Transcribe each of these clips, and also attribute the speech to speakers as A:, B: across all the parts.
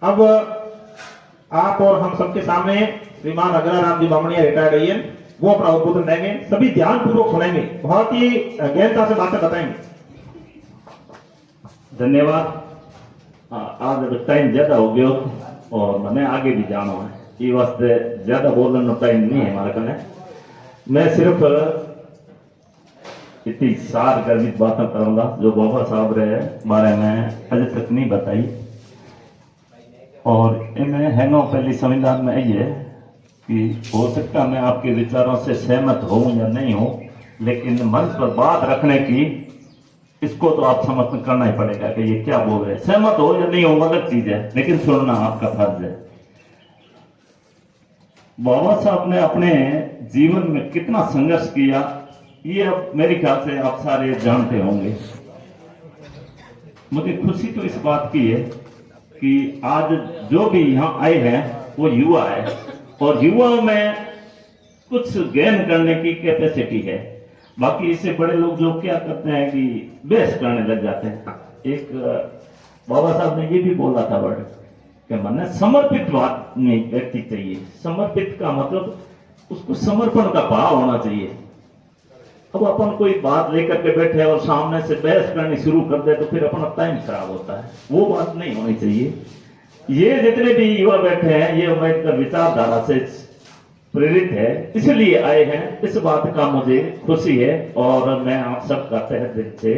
A: अब आप और हम सबके सामने श्रीमान अग्रा राम जी बामणिया रिटायर्ड एएन वो अपना उद्बोधन देंगे। सभी ध्यान पूर्वक सुनेंगे, बहुत ही गहनता से बातें बताएंगे।
B: धन्यवाद। आज टाइम ज्यादा हो गयो और मैंने आगे भी जाना है, ये वास्ते ज्यादा बोलने का टाइम नहीं है हमारे कने। मैं सिर्फ इतनी सार गर्भित बातें करूंगा जो बाबा साहब रहे बारे में अभी तक नहीं बताई। और इनमें हैंगो पहली संविधान में यही है कि हो सकता मैं आपके विचारों से सहमत हूं या नहीं हूं, लेकिन मंच पर बात रखने की इसको तो आप समर्थन करना ही पड़ेगा कि ये क्या बोल रहे हैं। सहमत हो या नहीं हो अलग चीज है, लेकिन सुनना आपका फर्ज है। बाबा साहब ने अपने जीवन में कितना संघर्ष किया ये अब मेरे ख्याल से आप सारे जानते होंगे। मुझे खुशी तो इस बात की है कि आज जो भी यहाँ आए हैं वो युवा है और युवाओं में कुछ गेन करने की कैपेसिटी है। बाकी इससे बड़े लोग जो क्या करते हैं कि बहस करने लग जाते हैं। एक बाबा साहब ने ये भी बोला था वर्ड कि मैंने समर्पित व्यक्ति चाहिए। समर्पित का मतलब उसको समर्पण का भाव होना चाहिए। अब अपन कोई बात लेकर के बैठे और सामने से बहस करनी शुरू कर दे तो फिर अपना टाइम खराब होता है, वो बात नहीं होनी चाहिए। ये जितने भी युवा बैठे हैं ये अम्बेडकर विचारधारा से प्रेरित है, इसलिए आए हैं। इस बात का मुझे खुशी है और मैं आप सबका तहे दिल से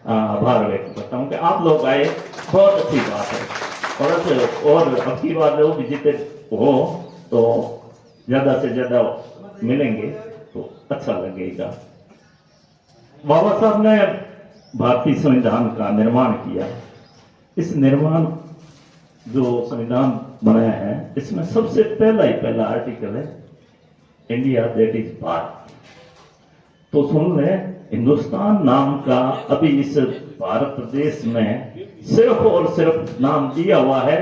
B: आभार व्यक्त करता हूं कि आप लोग आए, बहुत अच्छी बात है। और अब की बात लोग जितने हो तो ज्यादा से ज्यादा मिलेंगे तो अच्छा लगेगा। बाबा साहब ने भारतीय संविधान का निर्माण किया। इस निर्माण जो संविधान बनाया है इसमें सबसे पहला आर्टिकल है इंडिया दैट इज भारत। तो सुन ले, हिंदुस्तान नाम का अभी इस भारत देश में सिर्फ और सिर्फ नाम दिया हुआ है,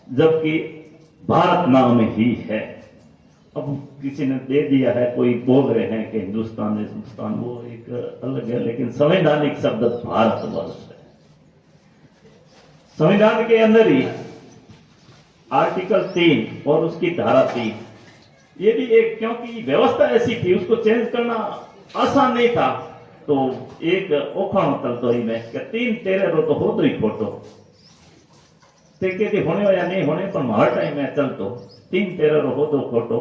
B: जबकि भारत नाम ही है। अब किसी ने दे दिया है, कोई बोल रहे हैं कि हिंदुस्तान वो एक अलग है, लेकिन संवैधानिक शब्द भारतवर्ष है। संविधान के अंदर ही आर्टिकल 3 और उसकी धारा 3 ये भी एक, क्योंकि व्यवस्था ऐसी थी उसको चेंज करना आसान नहीं था, तो एक ओखा होता तो ही में 3-13 रो तो हो तो ही फोटो ते होने या नहीं होने पर हर टाइम में चल तो 3-13 रो हो तो फोटो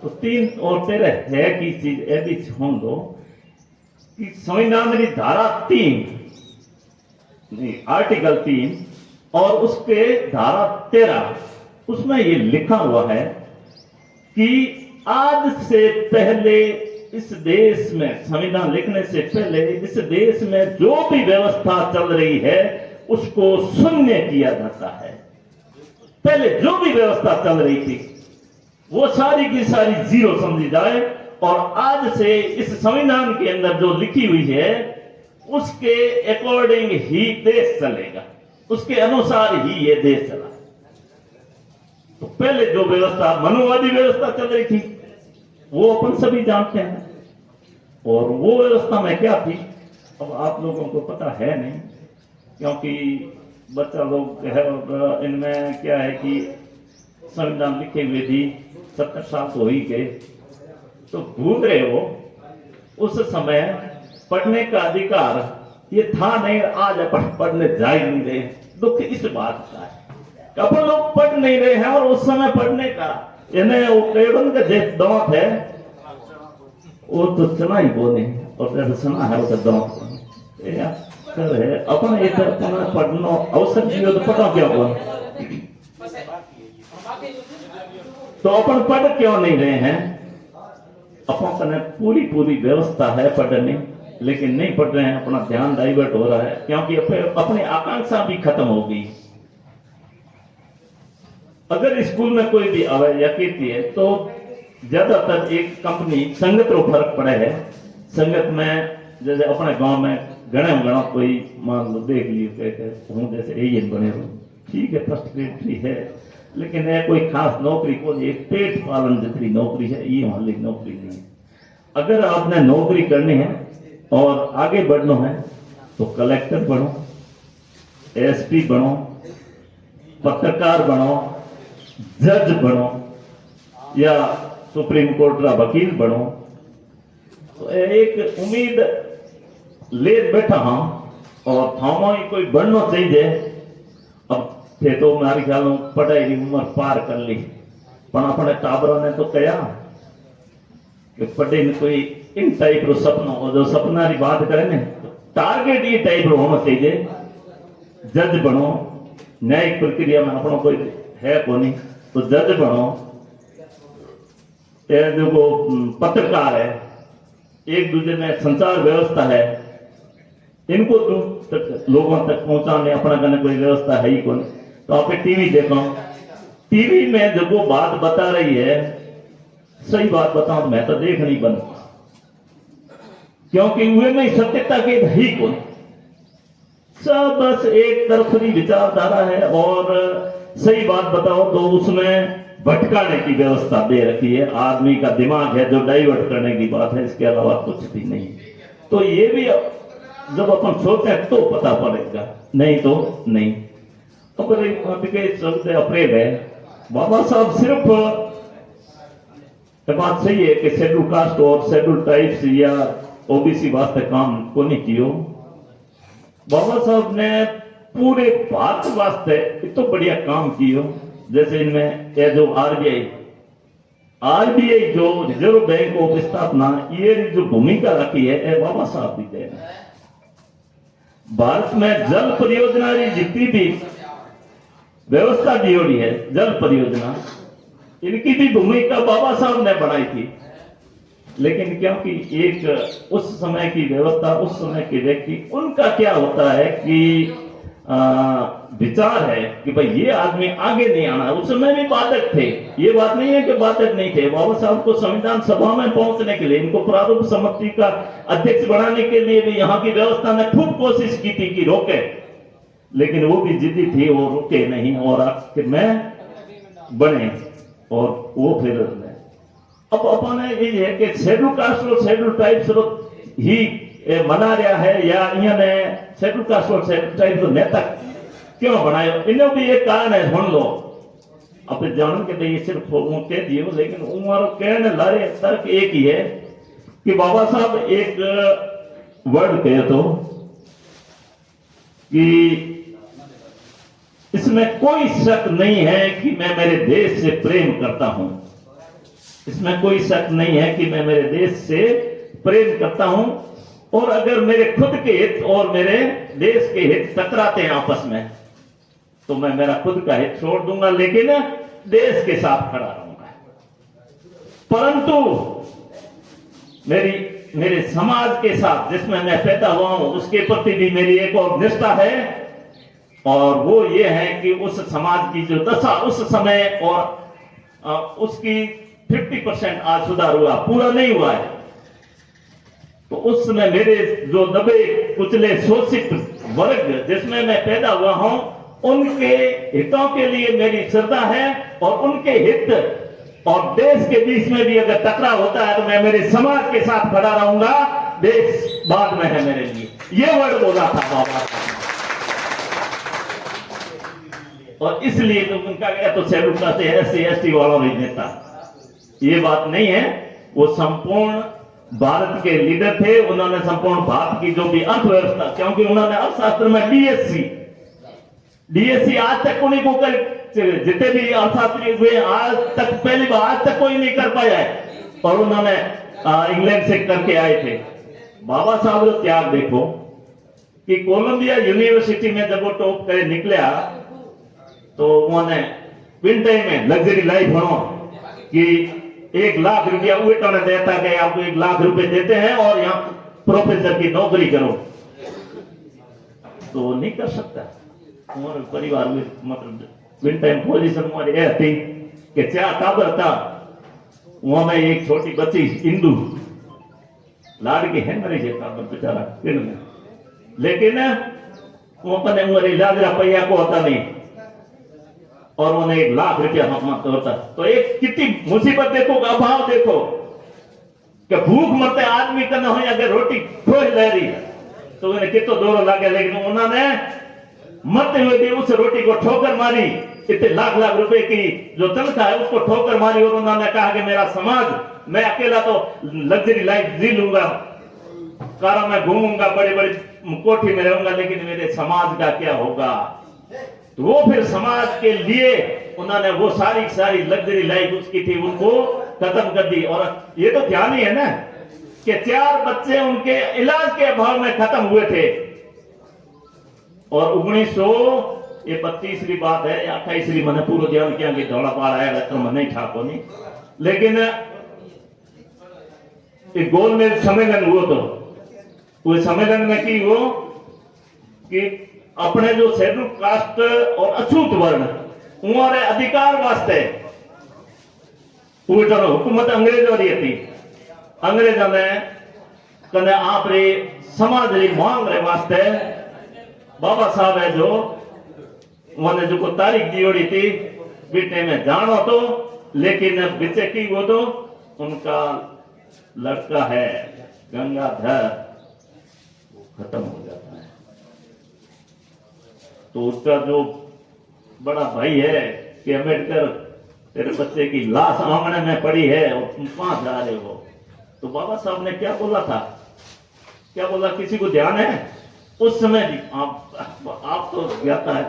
B: तो 3 और 13 है की चीज ए भी हों दो कि संविधान की धारा 3 आर्टिकल 3 और उसके धारा 13 उसमें ये लिखा हुआ है कि आज से पहले इस देश में, संविधान लिखने से पहले इस देश में जो भी व्यवस्था चल रही है उसको शून्य किया जाता है। पहले जो भी व्यवस्था चल रही थी वो सारी की सारी जीरो समझी जाए और आज से इस संविधान के अंदर जो लिखी हुई है उसके अकॉर्डिंग ही देश चलेगा, उसके अनुसार ही ये देश चला। तो पहले जो व्यवस्था मनुवादी व्यवस्था चल रही थी वो अपन सभी जानते हैं, और वो व्यवस्था में क्या थी अब आप लोगों को पता है नहीं, क्योंकि बच्चा लोग है। इनमें क्या है कि संविधान लिखे हुए भी 70 साल तो हो ही गए, तो भूल रहे हो उस समय पढ़ने का अधिकार ये था नहीं, आज अपन पढ़ने जा ही नहीं रहे। दुख इस बात का है अपन लोग पढ़ नहीं रहे हैं, और उस समय पढ़ने का इन्हें वो पेड़ों का दांत है वो तो चना ही बोने और जैसे सुना है वो दांत है अपन एक अपना पढ़ना अवसर दियो तो पता क्या हुआ, तो अपन पढ़ क्यों नहीं रहे हैं। अपन पूरी व्यवस्था है पढ़ने, लेकिन नहीं पढ़ रहे हैं, अपना ध्यान डाइवर्ट हो रहा है क्योंकि अपनी आकांक्षा भी खत्म हो गई। अगर स्कूल में कोई भी आवे या कीर्ति है तो ज्यादातर एक कंपनी संगत रो फर्क पड़े है। संगत में जैसे अपने गांव में घना कोई मान लो देख लियो हूँ जैसे यही बने हो, ठीक है फर्स्ट ग्रेड है, लेकिन यह कोई खास नौकरी को एक पेट पालन जितनी नौकरी है ये वाली नौकरी नहीं है। अगर आपने नौकरी करनी है और आगे बढ़ना है तो कलेक्टर बनो, एसपी बनो, पत्रकार बनो, जज बनो या सुप्रीम कोर्ट का वकील बनो, तो एक उम्मीद ले बैठा हाँ और थामा ही कोई बनना चाहिए। अब थे तो मेरे ख्याल में पढ़ाई की उम्र पार कर ली, पर अपने टाबरों ने तो कहा कि पढ़े ने कोई इन टाइप रो सपना, और जो सपना की बात करें ने टारगेट ये टाइप रो होना चाहिए। जज बनो, न्यायिक प्रक्रिया में अपना कोई है को नहीं, तो जज बनो। ये जो वो पत्रकार है, एक दूसरे में संचार व्यवस्था है, इनको लोगों तक पहुंचाने अपना करने कोई व्यवस्था है ही कौन। तो आप टीवी देखो, टीवी में जब वो बात बता रही है, सही बात बताऊं तो मैं तो देख नहीं बंद, क्योंकि वे में सत्यता के है ही कौन, सब बस एक तरफी विचारधारा है। और सही बात बताओ तो उसमें भटकाने की व्यवस्था दे रखी है, आदमी का दिमाग है जो डाइवर्ट करने की बात है, इसके अलावा कुछ भी नहीं। तो ये भी जब अपन सोचे तो पता पड़ेगा, नहीं तो नहीं। तो 14 अप्रैल है, बाबा साहब सिर्फ बात सही है कि शेड्यूल कास्ट और शेड्यूल ट्राइब्स या ओबीसी वास्ते काम को नहीं कियो। बाबा साहब ने पूरे भारत वास्ते इतना बढ़िया काम कियो। जैसे इनमें ये जो आरबीआई जो रिजर्व बैंक ऑफ स्थापना, ये जो भूमिका रखी है ये बाबा साहब की देन है। भारत में जल परियोजना की जितनी भी व्यवस्था दी हुई है, जल परियोजना, इनकी भी भूमिका बाबा साहब ने बनाई थी। लेकिन क्योंकि एक उस समय की व्यवस्था, उस समय के व्यक्ति, उनका क्या होता है कि विचार है कि भाई ये आदमी आगे नहीं आना। उस समय भी बाधक थे, ये बात नहीं है कि बाधक नहीं थे। बाबा साहब को संविधान सभा में पहुंचने के लिए, इनको प्रारूप समिति का अध्यक्ष बनाने के लिए भी यहाँ की व्यवस्था ने खूब कोशिश की थी कि रोके, लेकिन वो भी जिद्दी थी, वो रुके नहीं और आखिर में बने। और वो फिर अब अपन ये है कि शेड्यूल कास्ट और शेड्यूल ट्राइब्स ही मना रहा है, या इन्होंने शेड्यूल कास्ट और शेड्यूल ट्राइब्स नेता क्यों बनाए, इन्हें भी एक कारण है, सुन लो। अब जान के ये सिर्फ कह दिए, लेकिन उम्र कहने लारे तर्क एक ही है कि बाबा साहब एक वर्ड कहे तो कि इसमें कोई शक नहीं है कि मैं मेरे देश से प्रेम करता हूं, इसमें कोई शक नहीं है कि मैं मेरे देश से प्रेम करता हूं, और अगर मेरे खुद के हित और मेरे देश के हित टकराते हैं आपस में, तो मैं मेरा खुद का हित छोड़ दूंगा, लेकिन देश के साथ खड़ा रहूंगा। परंतु मेरे समाज के साथ जिसमें मैं पैदा हुआ हूं, उसके प्रति भी मेरी एक और निष्ठा है, और वो ये है कि उस समाज की जो दशा उस समय और उसकी 50% आज सुधार हुआ, पूरा नहीं हुआ है। तो उस समय मेरे जो दबे कुचले शोषित वर्ग जिसमें मैं पैदा हुआ हूं, उनके हितों के लिए मेरी श्रद्धा है, और उनके हित और देश के बीच में भी अगर टकराव होता है तो मैं मेरे समाज के साथ खड़ा रहूंगा, देश बाद में है मेरे लिए। ये वर्ड बोला था बाबा, और इसलिए तो उनका गया तो शेड्यूल कास्ट SC ST वालों ने नेता, ये बात नहीं है। वो संपूर्ण भारत के लीडर थे, उन्होंने संपूर्ण भारत की जो भी अर्थव्यवस्था, क्योंकि उन्होंने अर्थशास्त्र में DSC आज तक उन्हीं को कर, जितने भी अर्थशास्त्री हुए आज तक, पहली बार आज तक कोई नहीं कर पाया है, और उन्होंने इंग्लैंड से करके आए थे। बाबा साहब का त्याग देखो कि कोलंबिया यूनिवर्सिटी में जब वो टॉप करे निकला, तो उन्होंने विन टाइम में लग्जरी लाइफ बनो कि 1 लाख रुपया उल्टा ने देता है, आपको 1 लाख रुपए देते हैं और यहाँ प्रोफेसर की नौकरी करो, तो नहीं कर सकता। हमारे परिवार में मतलब विन टाइम पोजीशन हमारी यह थी कि 4 टाबर था, वहां में एक छोटी बच्ची इंदू लाड़की है मेरे से टाबर बेचारा, लेकिन वो अपने उम्र इलाज रुपया को होता नहीं, और उन्हें 1 लाख रुपया होता। तो एक कितनी मुसीबत देखो, अभाव देखो कि भूख मरते आदमी करना हो, अगर रोटी खोज ले रही तो उन्हें कितना दौर लगे, लेकिन उन्होंने मरते हुए भी उस रोटी को ठोकर मारी इतने लाख लाख रुपए की जो तनख्वाह है उसको ठोकर मारी और उन्होंने कहा कि मेरा समाज, मैं अकेला तो लग्जरी लाइफ जी लूंगा, कारों में घूमूंगा, बड़े बड़े कोठी में रहूंगा, लेकिन मेरे समाज का क्या होगा। तो वो फिर समाज के लिए उन्होंने वो सारी सारी लग्जरी लाइफ उसकी थी उनको खत्म कर दी। और ये तो ध्यान ही है ना कि 4 बच्चे उनके इलाज के अभाव में खत्म हुए थे। और 1932 बात है या 28 मैंने पूरा ध्यान किया कि धौला पार आया तो मैं नहीं था को नहीं, लेकिन एक गोलमेज सम्मेलन हुआ तो वो सम्मेलन में की वो कि अपने जो शेड्यूल कास्ट और अछूत वर्ण उन्होंने अधिकार वास्ते वो चलो हुकूमत अंग्रेजों री थी, अंग्रेजों ने कने आप रे समाज री मांग रे वास्ते बाबा साहब है जो उन्होंने जो को तारीख दियोड़ी थी बीते में जानो तो, लेकिन बीचे की वो तो उनका लड़का है गंगाधर वो खत्म हो जाता है। तो उसका जो बड़ा भाई है कि अम्बेडकर तेरे बच्चे की लाश आंगने में पड़ी है और तुम कहां जा रहे हो। तो बाबा साहब ने क्या बोला था, क्या बोला, किसी को ध्यान है उस समय भी? आप तो ज्ञाता है।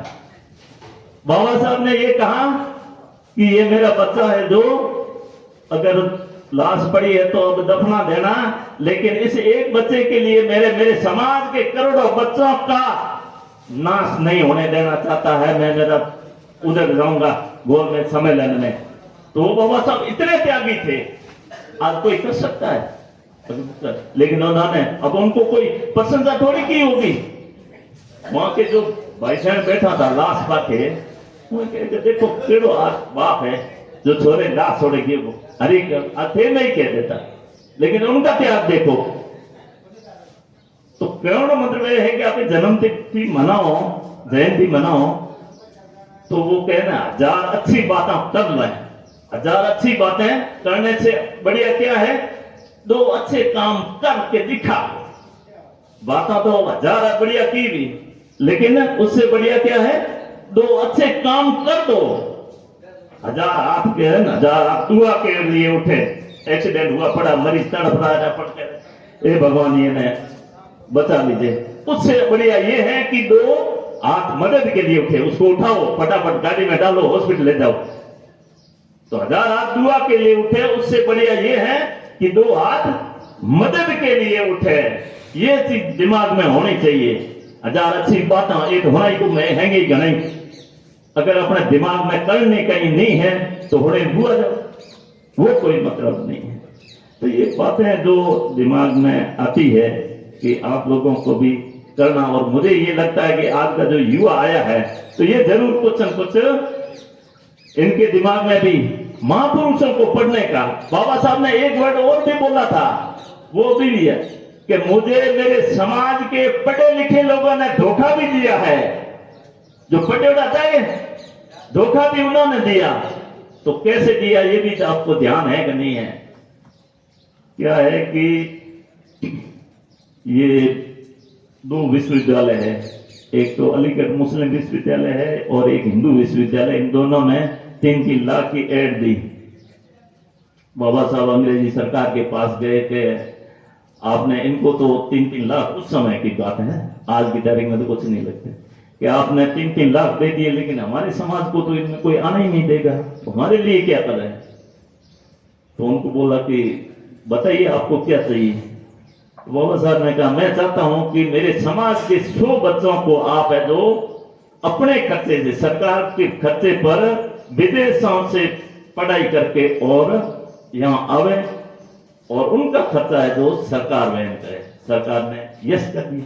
B: बाबा साहब ने ये कहा कि ये मेरा बच्चा है जो अगर लाश पड़ी है तो अब दफना देना, लेकिन इस एक बच्चे के लिए मेरे समाज के करोड़ों बच्चों का नाश नहीं होने देना चाहता है। मैं मेरा उधर जाऊंगा गोलमेज सम्मेलन में। तो बाबा साहब इतने त्यागी थे, आज कोई कर सकता है? लेकिन उन्होंने अब उनको कोई प्रशंसा थोड़ी की होगी। वहां के जो भाई बहन बैठा था लाश पाके वो देखो केड़ो बाप है जो छोरे लाश छोड़ेगी वो हरी थे नहीं कह देता, लेकिन उनका त्याग देखो। तो कहने का मतलब यह है कि आप जन्म तिथि मनाओ, जयंती मनाओ, तो वो कहना 1000 अच्छी बातें कर लें। 1000 अच्छी बातें करने से बढ़िया क्या है 2 अच्छे काम करके दिखा। बातें तो 1000 बढ़िया की भी, लेकिन उससे बढ़िया क्या है 2 अच्छे काम कर दो। 1000 हाथ के है ना, 1000 हाथ दुआ के लिए उठे, एक्सीडेंट हुआ पड़ा मरीज तड़प रहा है पड़ के, ए भगवान ये ने बचा लीजिए। उससे बढ़िया ये है कि 2 हाथ मदद के लिए उठे, उसको उठाओ फटाफट गाड़ी में डालो हॉस्पिटल ले जाओ। तो 1000 हाथ दुआ के लिए उठे, उससे बढ़िया ये है कि 2 हाथ मदद के लिए उठे। ये चीज दिमाग में होनी चाहिए। 1000 अच्छी बातें एक होना ही को मैं हैंगे ही गणे, अगर अपने दिमाग में करने कहीं नहीं है तो होने बुआ जाओ, वो कोई मतलब नहीं है। तो ये बातें जो दिमाग में आती है कि आप लोगों को भी करना। और मुझे ये लगता है कि आज का जो युवा आया है तो ये जरूर कुछ न कुछ इनके दिमाग में भी महापुरुषों को पढ़ने का। बाबा साहब ने एक वर्ड और भी बोला था, वो भी है कि मुझे मेरे समाज के पढ़े लिखे लोगों ने धोखा भी दिया है। जो पढ़े जाता है धोखा भी उन्होंने दिया। तो कैसे दिया ये भी तो आपको ध्यान है कि नहीं है? क्या है कि ये 2 विश्वविद्यालय है, एक तो अलीगढ़ मुस्लिम विश्वविद्यालय है और एक हिंदू विश्वविद्यालय। इन दोनों ने 3-3 लाख की एड दी। बाबा साहब अंग्रेजी सरकार के पास गए कि आपने इनको तो 3-3 लाख, उस समय की बात है, आज की तारीख में तो कुछ नहीं लगते, कि आपने 3-3 लाख दे दिए, लेकिन हमारे समाज को तो इनमें कोई आना ही नहीं देगा, तो हमारे लिए क्या करें? तो उनको बोला कि बताइए आपको क्या चाहिए। तो बाबा साहब ने कहा मैं चाहता हूं कि मेरे समाज के 100 बच्चों को आप है जो अपने खर्चे से, सरकार के खर्चे पर विदेशों से पढ़ाई करके और यहाँ आवे, और उनका खर्चा है जो सरकार वहन करे। सरकार ने यस कर दिया,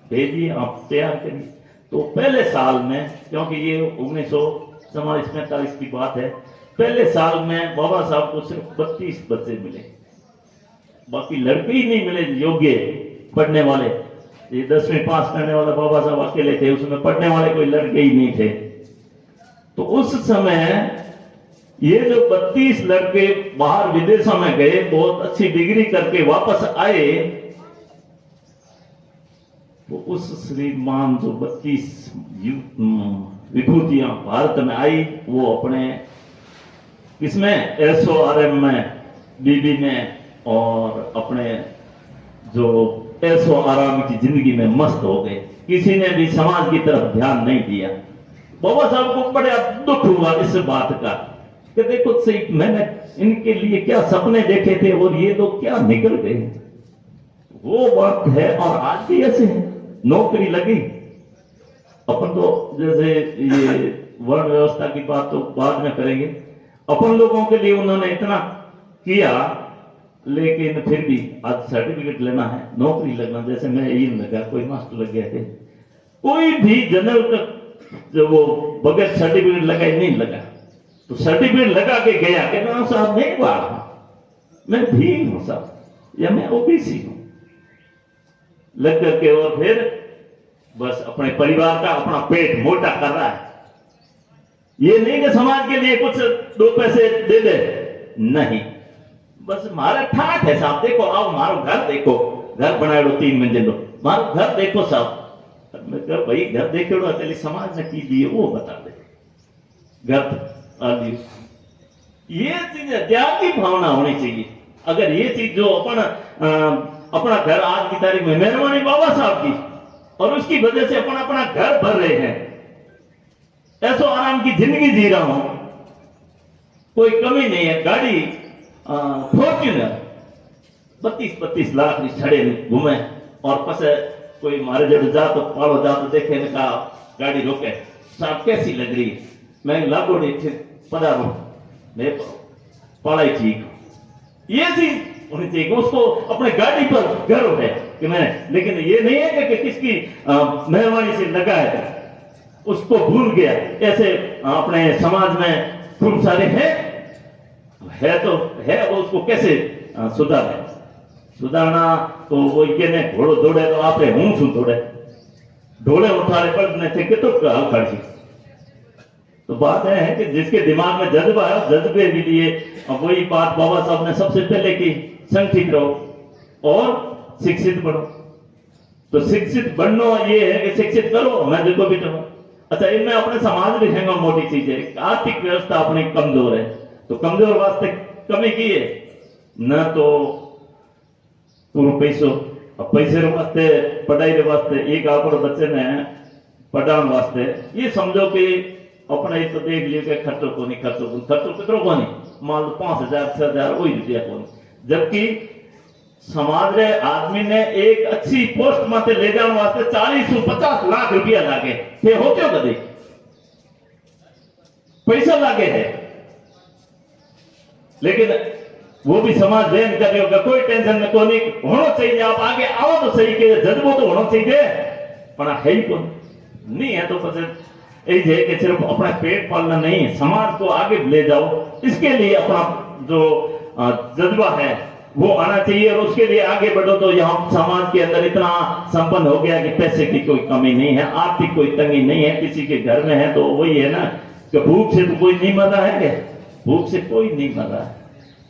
B: भेजिए आप तैयार करिए। तो पहले साल में, क्योंकि ये 1944 की बात है, पहले साल में बाबा साहब को सिर्फ 32 बच्चे मिले, बाकी लड़के ही नहीं मिले योग्य पढ़ने वाले। ये 10वीं पास करने वाला बाबा साहब अकेले थे, उसमें पढ़ने वाले कोई लड़के ही नहीं थे। तो उस समय ये जो 32 लड़के बाहर विदेशों में गए, बहुत अच्छी डिग्री करके वापस आए, तो उस श्रीमान जो 32 विभूतियां भारत में आई, वो अपने इसमें SORM में, बीबी में और अपने जो ऐशो आराम की जिंदगी में मस्त हो गए। किसी ने भी समाज की तरफ ध्यान नहीं दिया। बाबा साहब को बड़ा दुख हुआ इस बात का कि देखो सही, मैंने इनके लिए क्या सपने देखे थे और ये लोग क्या निकल गए। वो बात है और आज भी ऐसे है। नौकरी लगी, अपन तो जैसे ये वर्ण व्यवस्था की बात तो बाद में करेंगे, अपन लोगों के लिए उन्होंने इतना किया, लेकिन फिर भी आज सर्टिफिकेट लेना है, नौकरी लगना, जैसे मैं यही लगा, कोई मास्टर लग गए थे, कोई भी जनरल तक जो वो बगैर सर्टिफिकेट लगाए नहीं लगा, तो सर्टिफिकेट लगा के गया कि ना साहब नहीं बाढ़, मैं भीम हूं साहब या मैं OBC हूं, लग करके और फिर बस अपने परिवार का अपना पेट मोटा कर रहा है। ये नहीं कि समाज के लिए कुछ 2 पैसे दे दे, नहीं, बस मारे ठाठ है साहब। देखो आओ मारो घर देखो, घर बनाए 3 मंजिल, मारो घर देखो साहब। मैं कह भाई घर देखे चलिए समाज ने की दिए वो बता दे, घर आदि ये चीज त्याग की भावना होनी चाहिए। अगर ये चीज जो अपना घर आज की तारीख में मेहरबानी बाबा साहब की, और उसकी वजह से अपन अपना घर भर रहे हैं, ऐसो आराम की जिंदगी जी रहा हूं, कोई कमी नहीं है। गाड़ी फॉर्च्यूनर 32 लाख की छड़े घूमे, और पसे कोई मारे जब जा तो पालो जा तो देखे ने कहा गाड़ी रोके साहब कैसी लग रही है, मैं लागो नहीं पधारो मैं पढ़ाई ठीक, ये चीज होनी चाहिए। उसको अपने गाड़ी पर गर्व है कि मैंने, लेकिन ये नहीं है कि किसकी मेहरबानी से लगा है उसको भूल गया। ऐसे अपने समाज में खूब सारे हैं, है तो है, वो उसको कैसे सुधारना। तो वो कहने घोड़ो दौड़े तो आप हूं छू दौड़े, ढोले उठाड़े पड़ने थे कि तो खड़ी। तो बात है कि जिसके दिमाग में जज्बा है, जज्बे के लिए वही बात बाबा साहब ने सबसे पहले की, संगठित रहो और शिक्षित बनो। तो शिक्षित बनना ये है कि शिक्षित करो, मैं देखो भी चलो। अच्छा, इनमें अपने समाज भी है मोटी चीज है, आर्थिक व्यवस्था अपनी कमजोर है, तो कमजोर वास्ते कमी की है न तो पूरा पैसे वास्ते, पढ़ाई वास्ते, एक आपको बच्चे ने पढ़ाने वास्ते ये समझो कि अपने तो देख लियो कि खर्चो को नहीं, खर्चो कितरो को नहीं, मान लो 5,000 6,000 वही रुपया को नहीं, जबकि समाज रे आदमी ने एक अच्छी पोस्ट माते ले जाने वास्ते 40 से 50 लाख रुपया लागे थे, होते हो कदे पैसा लागे है, लेकिन वो भी समाज बैन कर रहे होगा, कोई टेंशन में को नहीं होना चाहिए, आप आगे आओ तो सही के जज्बो तो होना चाहिए, पर है ही कौन नहीं है। तो यही है कि सिर्फ अपना पेट पालना नहीं है, समाज को आगे ले जाओ, इसके लिए अपना जो जज्बा है वो आना चाहिए, और उसके लिए आगे बढ़ो। तो यहाँ समाज के अंदर इतना संपन्न हो गया कि पैसे की कोई कमी नहीं है, आर्थिक कोई तंगी नहीं है, किसी के घर में है तो वही है ना कि भूख से तो कोई नहीं मर रहा है, भूख से कोई नहीं मर रहा है।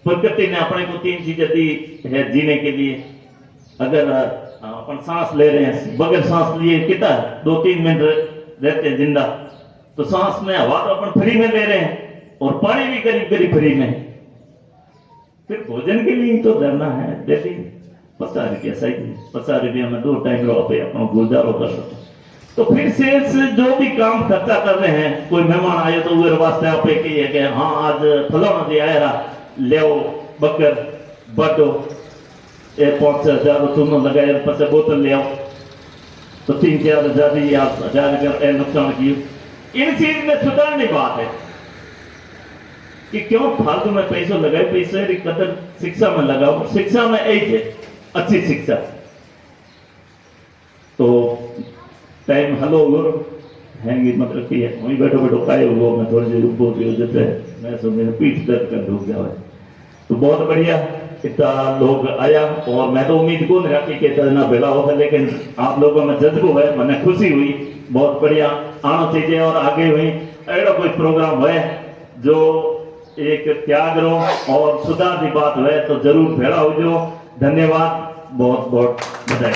B: प्रकृति ने अपने को 3 चीजें दी है जीने के लिए। अगर अपन सांस ले रहे हैं, बगैर सांस लिए कितना 2-3 मिनट रहते हैं जिंदा, तो सांस में हवा तो अपन फ्री में ले रहे हैं और पानी भी करीब करीब फ्री में, फिर भोजन के लिए तो डरना है। देखिए 50 रुपया सही, 50 रुपया में 2 टाइम रहो पे अपना गुजारो कर सकते। तो फिर से जो भी काम खर्चा कर रहे हैं, कोई मेहमान आए तो वे वास्ते आप है कि हाँ आज फलाना जी आया ले बकर बटो 5-6 हजार तुमने लगाए, पचे बोतल ले आओ तो 3-4 हजार ही आप 1000 नुकसान किए। इन चीज में सुधारने बात है कि क्यों फालतू में पैसों लगाए, पैसे की कदर शिक्षा में लगाओ, शिक्षा में एक है अच्छी शिक्षा। तो टाइम हलो हैंगी मतलब कि वहीं बैठो बैठो पाए वो मैं थोड़ी देर उबो हो जाते हैं, मैं समझ पीठ दर्द कर डूब गया है। तो बहुत बढ़िया इतना लोग आया, और मैं तो उम्मीद को नहीं रखी कि इतना बेला होगा, लेकिन आप लोगों में जज्बो है, मैंने खुशी हुई, बहुत बढ़िया आना चाहिए। और आगे हुई ऐसा कोई प्रोग्राम है जो एक त्याग रो और सुधार की बात है तो जरूर भेड़ा हो जो। धन्यवाद, बहुत बहुत बधाई।